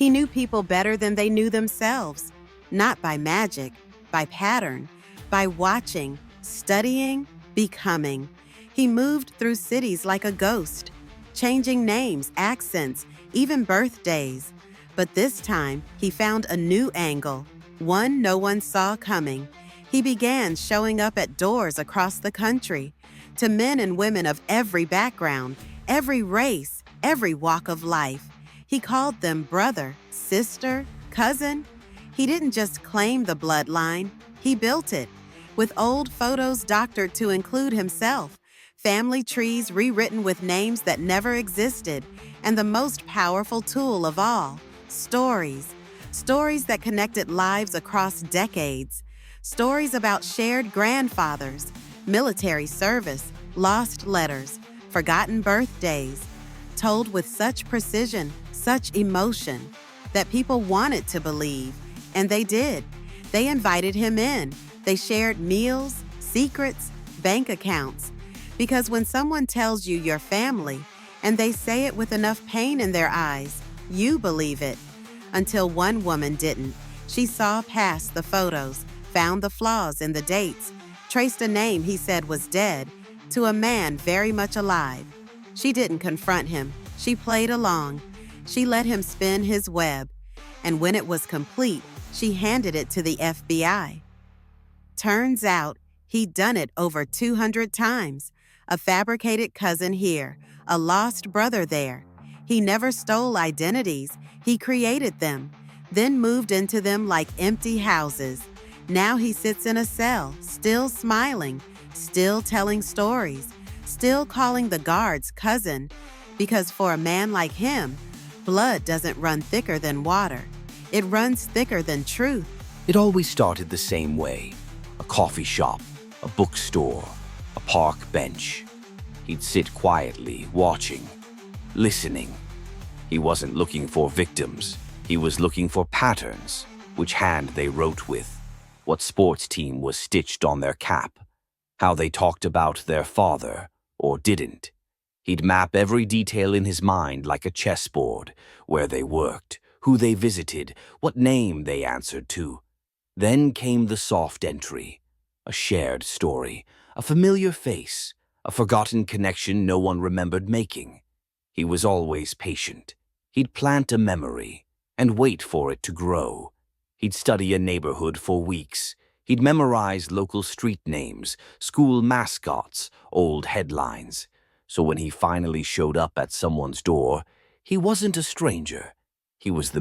He knew people better than they knew themselves, not by magic, by pattern, by watching, studying, becoming. He moved through cities like a ghost, changing names, accents, even birthdays. But this time, he found a new angle, one no one saw coming. He began showing up at doors across the country, to men and women of every background, every race, every walk of life. He called them brother, sister, cousin. He didn't just claim the bloodline, he built it, with old photos doctored to include himself, family trees rewritten with names that never existed, and the most powerful tool of all, stories. Stories that connected lives across decades. Stories about shared grandfathers, military service, lost letters, forgotten birthdays, told with such precision, such emotion, that people wanted to believe, and they did. They invited him in. They shared meals, secrets, bank accounts. Because when someone tells you you're family, and they say it with enough pain in their eyes, you believe it. Until one woman didn't. She saw past the photos, found the flaws in the dates, traced a name he said was dead to a man very much alive. She didn't confront him. She played along. She let him spin his web. And when it was complete, she handed it to the FBI. Turns out, he'd done it over 200 times. A fabricated cousin here, a lost brother there. He never stole identities. He created them, then moved into them like empty houses. Now he sits in a cell, still smiling, still telling stories, still calling the guards cousin, because for a man like him, blood doesn't run thicker than water. It runs thicker than truth. It always started the same way. A coffee shop, a bookstore, a park bench. He'd sit quietly, watching, listening. He wasn't looking for victims. He was looking for patterns, which hand they wrote with, what sports team was stitched on their cap, how they talked about their father or didn't. He'd map every detail in his mind like a chessboard, where they worked, who they visited, what name they answered to. Then came the soft entry, a shared story, a familiar face, a forgotten connection no one remembered making. He was always patient. He'd plant a memory and wait for it to grow. He'd study a neighborhood for weeks. He'd memorize local street names, school mascots, old headlines. So when he finally showed up at someone's door, he wasn't a stranger. He was the